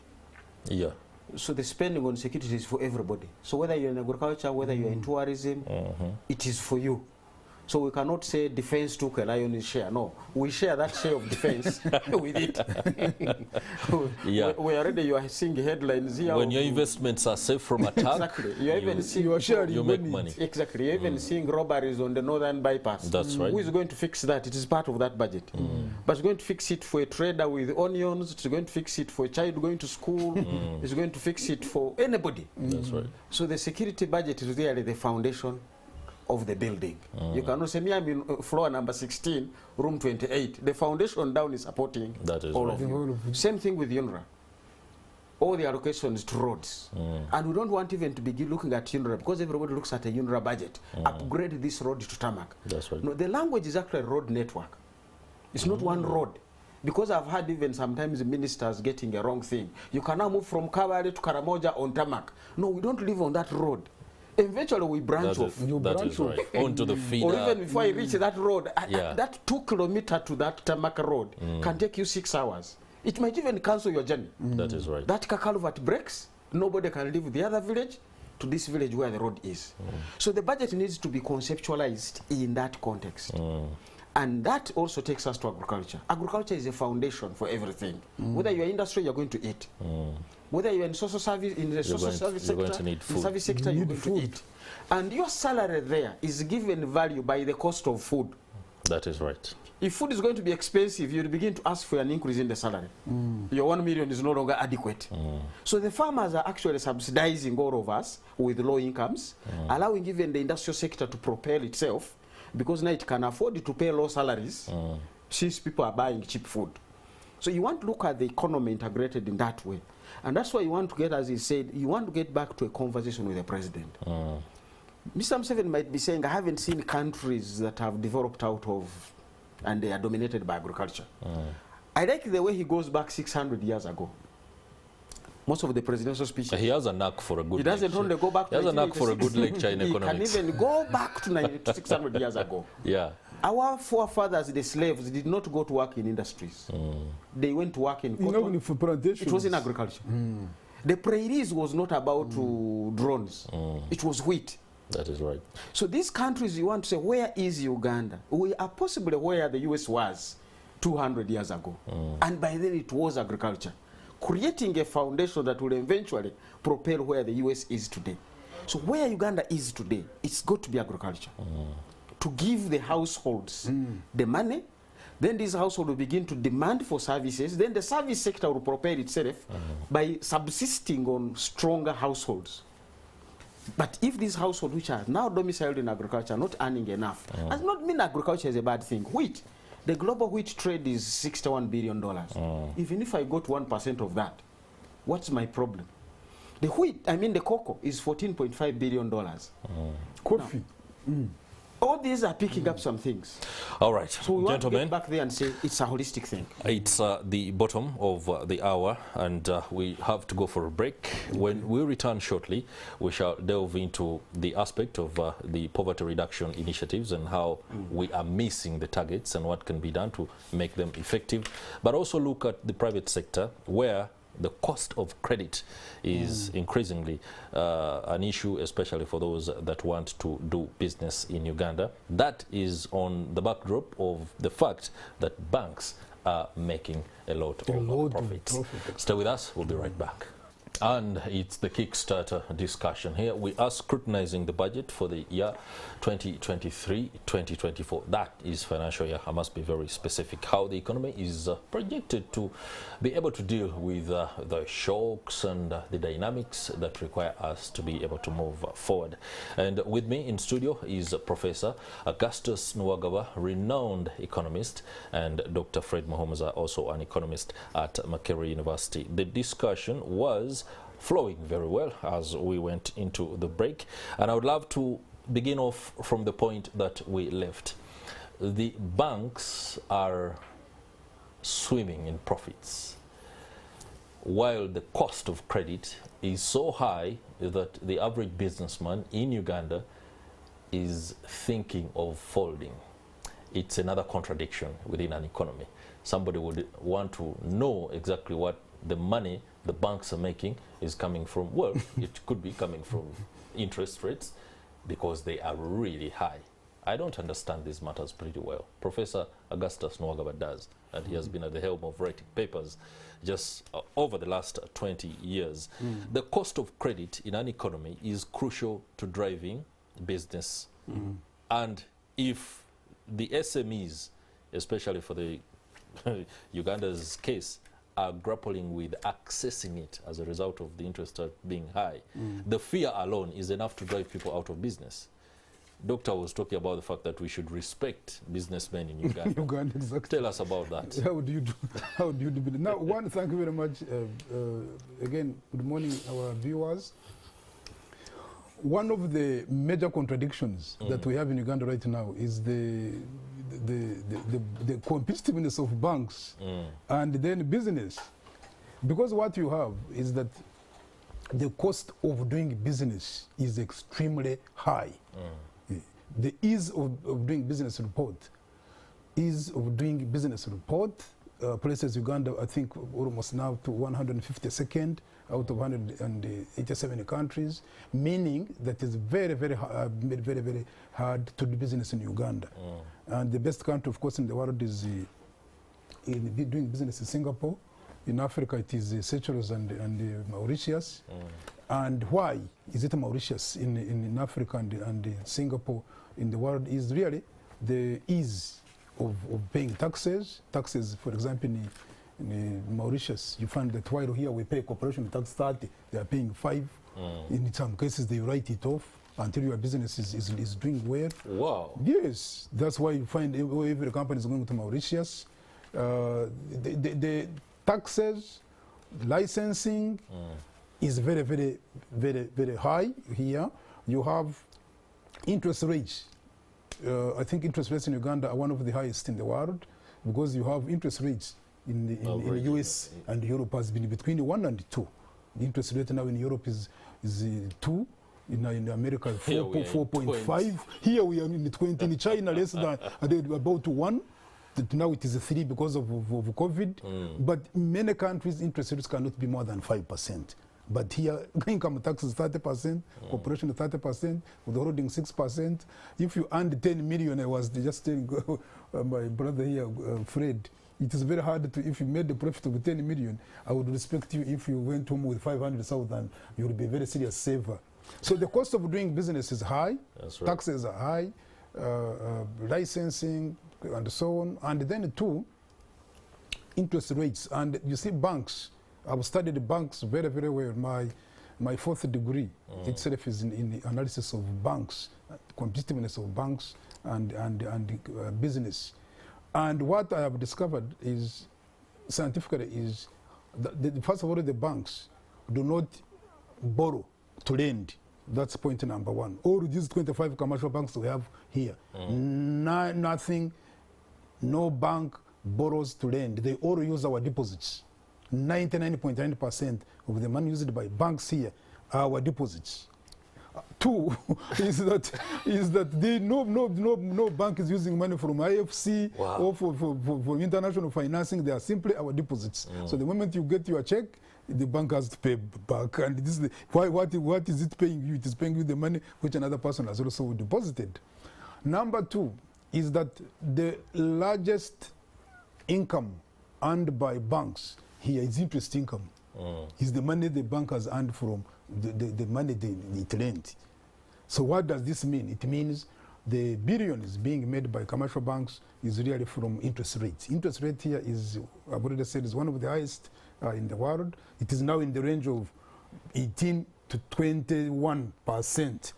Yeah. So the spending on security is for everybody. So whether you're in agriculture, whether you're in tourism, it is for you. So we cannot say defense took a lion's share. No, we share that share of defense with it. Yeah. We already, you are seeing headlines here. When your investments are safe from attack, exactly. You're even seeing you are sharing you make money. Exactly. You're even seeing robberies on the northern bypass. That's right. Who is going to fix that? It is part of that budget. But it's going to fix it for a trader with onions. It's going to fix it for a child going to school. It's going to fix it for anybody. That's right. So the security budget is really the foundation of the building. You cannot say, me, I'm in floor number 16, room 28. The foundation down is supporting That is all right. of you. Same thing with UNRWA. All the allocations to roads. And we don't want even to begin looking at UNRWA, because everybody looks at a UNRWA budget. Upgrade this road to tarmac. That's right. No, the language is actually a road network. It's not one road. Because I've had even sometimes ministers getting a wrong thing. You can now move from Kabale to Karamoja on tarmac. No, we don't live on that road. Eventually we branch off. That is right. Onto the feeder. Or even before I reach that road, Yeah. that 2 kilometers to that tarmac road can take you 6 hours. It might even cancel your journey. That is right. That Kakalvat breaks, nobody can leave the other village to this village where the road is. So the budget needs to be conceptualized in that context. And that also takes us to agriculture. Agriculture is a foundation for everything. Whether you're industry, you're going to eat. Whether you're in social service, in the social service sector, in the service sector, you're going to eat. And your salary there is given value by the cost of food. That is right. If food is going to be expensive, you'll begin to ask for an increase in the salary. Your 1 million is no longer adequate. So the farmers are actually subsidizing all of us with low incomes, allowing even the industrial sector to propel itself, because now it can afford to pay low salaries since people are buying cheap food. So you want to look at the economy integrated in that way. And that's why you want to get, as he said, you want to get back to a conversation with the president. Mr. Museveni might be saying, I haven't seen countries that have developed out of, and they are dominated by agriculture. I like the way he goes back 600 years ago. Most of the presidential speeches. He has a knack for a good lecture. He doesn't only go back to He has a knack for a good lecture in economics. He can even go back to 600 years ago. Yeah. Our forefathers, the slaves, did not go to work in industries. They went to work in cotton. For plantations. It was in agriculture. The prairies was not about drones. It was wheat. That is right. So these countries, you want to say, where is Uganda? We are possibly where the US was 200 years ago. And by then it was agriculture. Creating a foundation that will eventually propel where the US is today. So where Uganda is today, it's got to be agriculture. To give the households the money, then this household will begin to demand for services, then the service sector will propel itself by subsisting on stronger households. But if these households which are now domiciled in agriculture are not earning enough, does not mean agriculture is a bad thing. Wheat, the global wheat trade is $61 billion. Even if I got 1% of that, what's my problem? The wheat, I mean the cocoa, is $14.5 billion. Coffee. All these are picking up some things. All right, So we want to gentlemen. get back there and say it's a holistic thing. It's the bottom of the hour, and we have to go for a break. When we return shortly, we shall delve into the aspect of the poverty reduction initiatives and how we are missing the targets and what can be done to make them effective, but also look at the private sector, where the cost of credit is increasingly an issue, especially for those that want to do business in Uganda. That is on the backdrop of the fact that banks are making a lot of profits. Stay with us, we'll be right back. And it's the Kickstarter discussion here. We are scrutinizing the budget for the year 2023-2024. That is financial year. I must be very specific. How the economy is projected to be able to deal with the shocks and the dynamics that require us to be able to move forward. And with me in studio is Professor Augustus Nwagaba, renowned economist, and Dr. Fred Muhomaza, also an economist at Makerere University. The discussion was flowing very well as we went into the break, and I would love to begin off from the point that we left. The banks are swimming in profits, while the cost of credit is so high that the average businessman in Uganda is thinking of folding. It's another contradiction within an economy. Somebody would want to know exactly what the money the banks are making is coming from. Well, it could be coming from interest rates because they are really high. I don't understand these matters pretty well. Professor Augustus Nwagaba does, and he has been at the helm of writing papers just over the last 20 years. The cost of credit in an economy is crucial to driving business. And if the SMEs, especially for the Uganda's case, are grappling with accessing it as a result of the interest rate being high, the fear alone is enough to drive people out of business. Doctor was talking about the fact that we should respect businessmen in Uganda. Uganda, exactly. Tell us about that. How do you do? How do you do? Now, one, thank you very much. Again, good morning, our viewers. One of the major contradictions that we have in Uganda right now is the competitiveness of banks and then business. Because what you have is that the cost of doing business is extremely high. The ease of doing business report, places Uganda, I think, almost now to 152nd out of 187 countries, meaning that it's very, very hard to do business in Uganda. And the best country, of course, in the world is doing business in Singapore. In Africa, it is Sectoral and Mauritius. And why is it Mauritius in Africa and Singapore in the world is really the ease of paying taxes. Taxes, for example, in Mauritius, you find that while here we pay corporation tax 30, they are paying 5. In some cases, they write it off until your business is doing well. Wow. Yes, that's why you find every company is going to Mauritius. The taxes, licensing is very high here. You have interest rates. I think interest rates in Uganda are one of the highest in the world because you have interest rates in the US and Europe has been between 1 and 2. The interest rate now in Europe is 2. In America, 4.5. Here we are in 20. In China, less than about 1. Now it is 3 because of COVID. But in many countries, interest rates cannot be more than 5%. But here, income tax is 30%, corporation is 30%, withholding 6%. If you earn 10 million, I was just telling my brother here, Fred, it is very hard to, if you made the profit of 10 million, I would respect you if you went home with 500,000, you would be a very serious saver. So the cost of doing business is high, That's right. Taxes are high, licensing, and so on. And then two, interest rates. And you see banks, I've studied banks very well. My fourth degree itself is in the analysis of banks, competitiveness of banks and business. And what I have discovered is, scientifically, is that first of all, the banks do not borrow to lend. That's point number one. All these 25 commercial banks we have here, nothing, no bank borrows to lend. They all use our deposits. 99.9% of the money used by banks here are our deposits. Two is that no bank is using money from IFC or for international financing. They are simply our deposits. So the moment you get your check, the bank has to pay back. And this is what is it paying you? It is paying you the money which another person has also deposited. Number two is that the largest income earned by banks here is interest income. Is the money the bank has earned from the money it lent. So what does this mean? It means the billions being made by commercial banks is really from interest rates. Interest rate here is, I've already said, is one of the highest in the world. It is now in the range of 18 to 21%.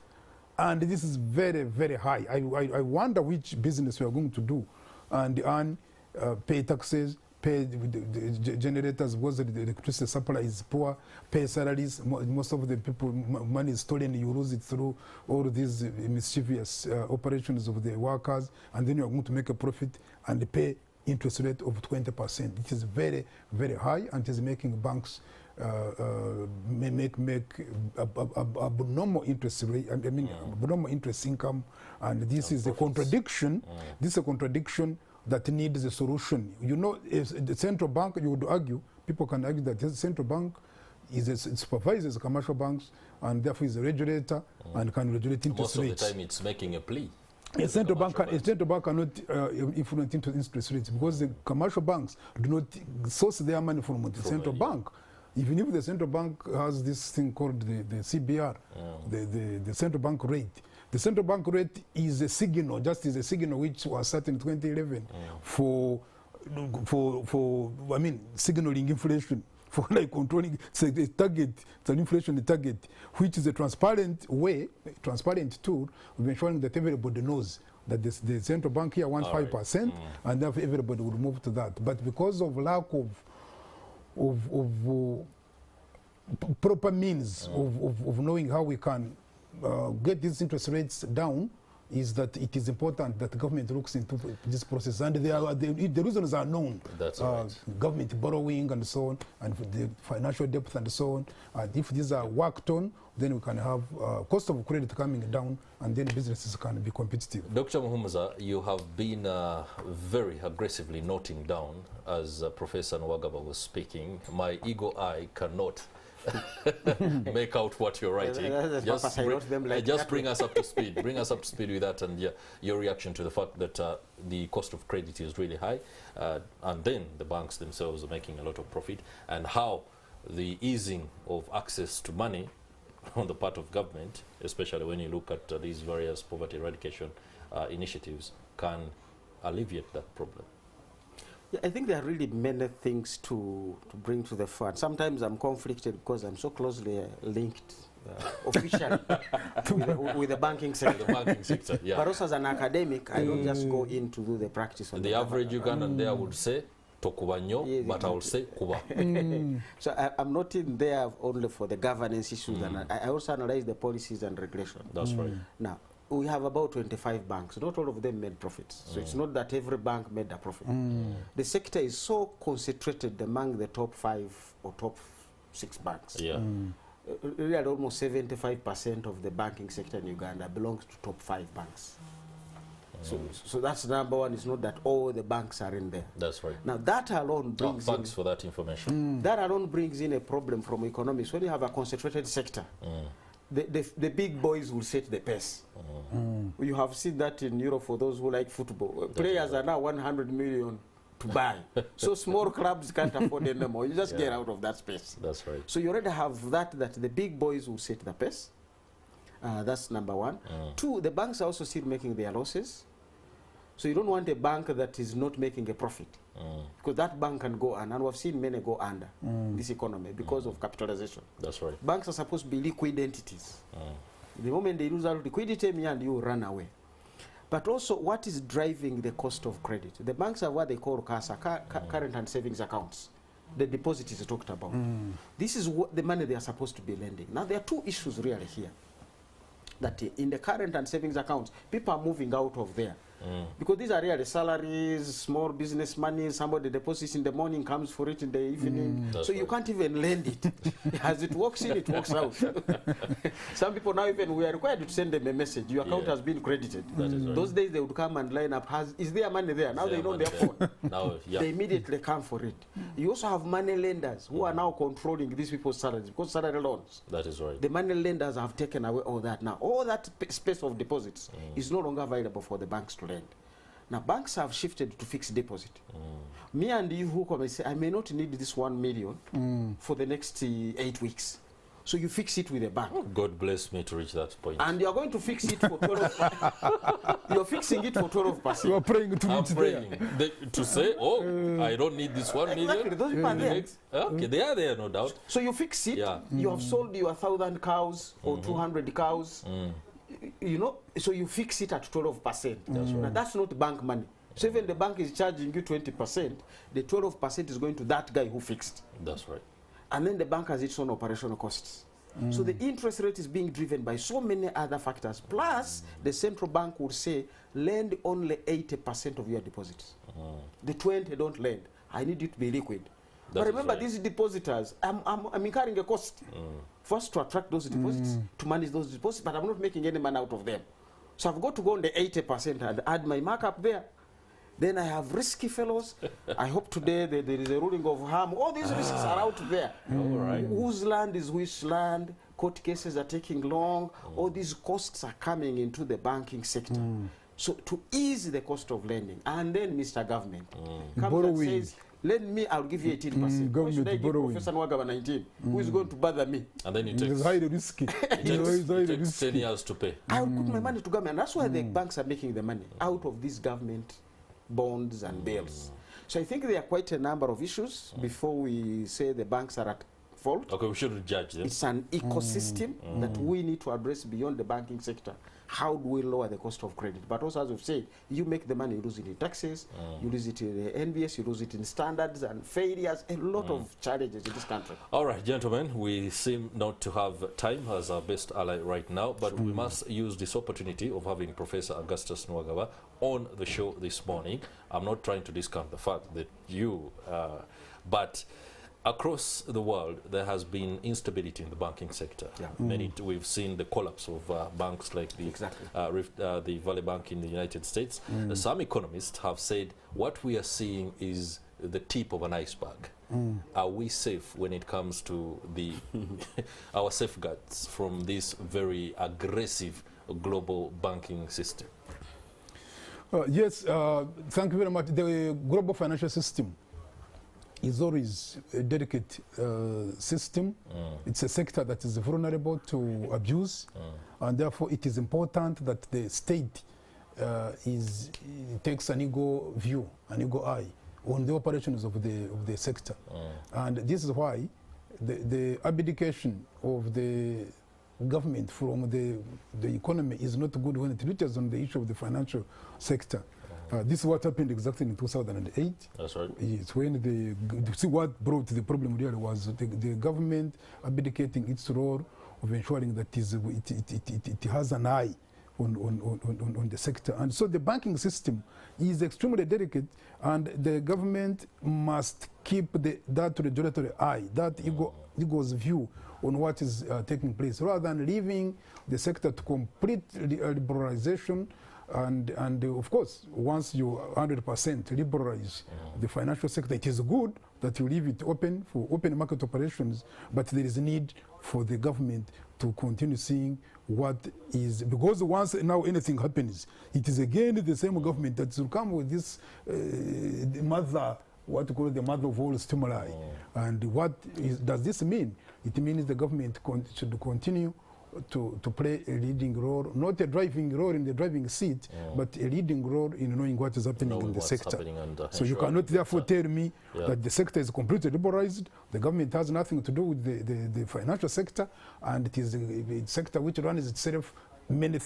And this is very high. I wonder which business we are going to do and earn, pay taxes, pay the generators because the electricity supply is poor, pay salaries. Most of the people, money is stolen, you lose it through all these mischievous operations of the workers, and then you are going to make a profit and pay interest rate of 20%. It is very high, and it is making banks make abnormal interest rate. I mean, abnormal interest income, and this is a contradiction. This is a contradiction that needs a solution. You know, the central bank, you would argue, people can argue that the central bank it supervises commercial banks and therefore is a regulator and can regulate interest rates. Most of the time it's making a plea. A central bank cannot influence interest rates because the commercial banks do not source their money from the central bank. Even if the central bank has this thing called the CBR, the central bank rate. The central bank rate is a signal, just is a signal which was set in 2011 for signaling inflation, for like controlling the target, the inflation target, which is a transparent way, transparent tool of ensuring that everybody knows that the central bank here wants 5%, and that everybody will move to that. But because of lack of proper means of knowing how we can get these interest rates down, is that it is important that the government looks into this process, and the reasons are known. That's right. Government borrowing and so on, and the financial depth and so on. And if these are worked on, then we can have cost of credit coming down, and then businesses can be competitive. Dr. Muhumuza, you have been very aggressively noting down, as Professor Nwagaba was speaking. My eagle eye cannot make out what you're writing. Just bring us up to speed. Bring us up to speed with that, and your reaction to the fact that the cost of credit is really high, and then the banks themselves are making a lot of profit, and how the easing of access to money on the part of government, especially when you look at these various poverty eradication initiatives, can alleviate that problem. Yeah, I think there are really many things to bring to the front. Sometimes I'm conflicted because I'm so closely linked officially with the banking sector. The banking sector, yeah. But also as an academic, I don't just go in to do the practice. The average Ugandan there would say, Tokubanyo, but I will say Kuba. So I'm not in there only for the governance issues, and I also analyze the policies and regulation. That's right. Now, we have about 25 banks. Not all of them made profits. So it's not that every bank made a profit. The sector is so concentrated among the top 5 or top 6 banks. Yeah. Really, almost 75% of the banking sector in Uganda belongs to top 5 banks. So that's number one. It's not that all the banks are in there. That's right. Now that alone brings thanks for that information. That alone brings in a problem from economics. When you have a concentrated sector, the big boys will set the pace. You have seen that in Europe for those who like football. Players are now 100 million to buy. So small clubs can't afford it anymore. You just get out of that space. That's right. So you already have that the big boys will set the pace. That's number one. 2, the banks are also still making their losses. So you don't want a bank that is not making a profit. Because that bank can go under, and we've seen many go under this economy because of capitalization. That's right. Banks are supposed to be liquid entities. The moment they lose out liquidity, and you run away. But also, what is driving the cost of credit? The banks have what they call CASA, current and savings accounts. The deposit is talked about. This is what the money they are supposed to be lending. Now, there are 2 issues really here. That in the current and savings accounts, people are moving out of there. Because these are really salaries, small business money, somebody deposits in the morning, comes for it in the evening. So you can't even lend it. As it walks in, it walks out. Some people now even, we are required to send them a message. Your account has been credited. Right. Those days they would come and line up, is there money there? Now they know their phone. Now, They immediately come for it. You also have money lenders who are now controlling these people's salaries because salary loans. That is right. The money lenders have taken away all that now. All that space of deposits is no longer available for the banks to lend. Now, banks have shifted to fixed deposit. Me and you who come and say, I may not need this 1 million for the next 8 weeks. So you fix it with a bank. God bless me to reach that point. And you're going to fix it for 12%. You're fixing it for 12%. You are praying to I'm praying to say, I don't need this 1 million. Exactly, those people are there. Okay, they are there, no doubt. So you fix it. You have sold your 1,000 cows or 200 cows. You know, so you fix it at 12%. That's right. Now, that's not bank money. So even the bank is charging you 20%, the 12% is going to that guy who fixed. That's right. And then the bank has its own operational costs. So the interest rate is being driven by so many other factors. Plus, the central bank would say, lend only 80% of your deposits. The 20 don't lend. I need you to be liquid. But remember, these depositors, I'm incurring a cost. First, to attract those deposits, to manage those deposits, but I'm not making any money out of them. So I've got to go on the 80% and add my markup there. Then I have risky fellows. I hope today there is a ruling of harm. All these risks are out there. All right. Whose land is which land? Court cases are taking long. All these costs are coming into the banking sector. So to ease the cost of lending, and then Mr. Government comes Borrowing. and says, lend me, I'll give you 18%. Why should I give borrowing. Professor Nwagaba 19? Who is going to bother me? And then it It's takes, highly risky. it takes 10 years to pay. I'll put my money to government. That's why the banks are making the money out of these government bonds and bills. So I think there are quite a number of issues before we say the banks are at fault. Okay, we shouldn't judge them. It's an ecosystem that we need to address beyond the banking sector. How do we lower the cost of credit? But also, as we've said, you make the money, you lose it in taxes, you lose it in the NBS, you lose it in standards and failures, a lot of challenges in this country. All right, gentlemen, we seem not to have time as our best ally right now, but we must use this opportunity of having Professor Augustus Nwagaba on the show this morning. I'm not trying to discount the fact that but across the world, there has been instability in the banking sector. Yeah. We've seen the collapse of banks like the, the Valley Bank in the United States. Some economists have said what we are seeing is the tip of an iceberg. Are we safe when it comes to the our safeguards from this very aggressive global banking system? Yes, thank you very much. The global financial system is always a delicate system. It's a sector that is vulnerable to abuse, and therefore it is important that the state takes an eagle view, an eagle eye on the operations of the sector. And this is why the abdication of the government from the economy is not good when it reaches on the issue of the financial sector. This is what happened exactly in 2008. That's right. It's when see what brought the problem really was the government abdicating its role of ensuring that it has an eye on the sector. And so the banking system is extremely delicate, and the government must keep that regulatory eye, that eagle's view on what is taking place, rather than leaving the sector to complete liberalization. And of course, once you 100% liberalize the financial sector, it is good that you leave it open for open market operations, but there is a need for the government to continue seeing what is, because once now anything happens, it is again the same government that will come with this what you call the mother of all stimuli. And what does this mean? It means the government should continue to play a leading role, not a driving role in the driving seat, but a leading role in knowing what is happening in the sector. So you cannot therefore tell me that the sector is completely liberalized, the government has nothing to do with the financial sector, and it is a sector which runs itself, many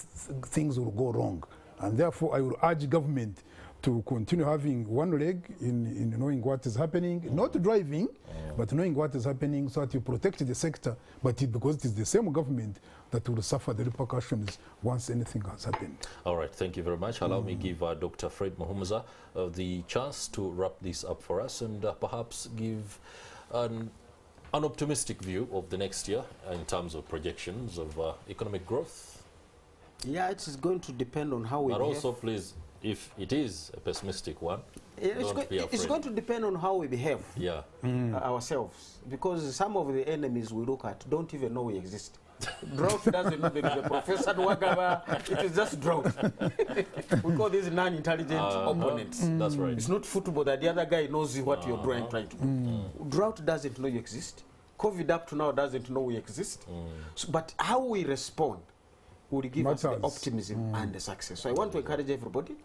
things will go wrong. And therefore I will urge government to continue having one leg in knowing what is happening, not driving, but knowing what is happening so that you protect the sector, but because it is the same government that will suffer the repercussions once anything has happened. All right, thank you very much. Allow me to give Dr. Fred Muhumuza the chance to wrap this up for us and perhaps give an optimistic view of the next year in terms of projections of economic growth. Yeah, it is going to depend on how we behave. But also, please, if it is a pessimistic one, it's going to depend on how we behave ourselves, because some of the enemies we look at don't even know we exist. Drought doesn't know there is a Professor Nwagaba, it is just drought. We call these non-intelligent opponents. That's right. It's not football that the other guy knows what you're trying to do. Drought doesn't know you exist. COVID up to now doesn't know we exist. So, but how we respond will give us the optimism and the success. So I want to encourage everybody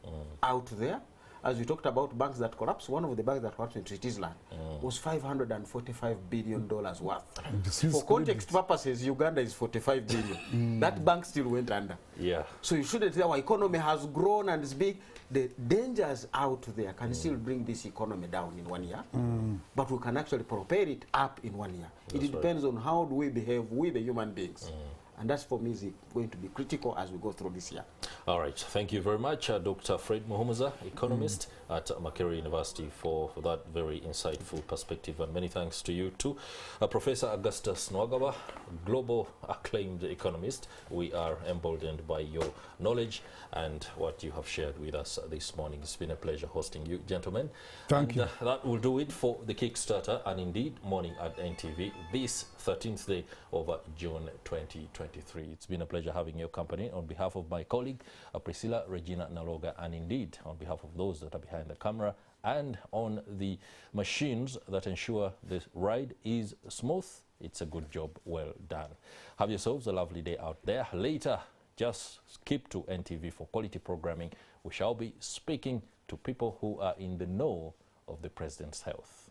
out there. As we talked about banks that collapsed, one of the banks that collapsed in Treaties Land was $545 billion worth. For context purposes, Uganda is $45 billion. That bank still went under. Yeah. So you shouldn't say our economy has grown and is big. The dangers out there can still bring this economy down in 1 year, but we can actually propel it up in 1 year. It depends on how do we behave with the human beings. And that's, for me, is going to be critical as we go through this year. All right. Thank you very much, Dr. Fred Muhumuza, economist at Makerere University, for that very insightful perspective. And many thanks to you too. Professor Augustus Nwagaba, global acclaimed economist. We are emboldened by your knowledge and what you have shared with us this morning. It's been a pleasure hosting you, gentlemen. Thank you. That will do it for the Kickstarter and indeed Morning at NTV this 13th day of June 2020. 2023. It's been a pleasure having your company. On behalf of my colleague, Priscilla Regina Naloga, and indeed on behalf of those that are behind the camera and on the machines that ensure the ride is smooth, it's a good job well done. Have yourselves a lovely day out there. Later, just keep to NTV for quality programming. We shall be speaking to people who are in the know of the President's health.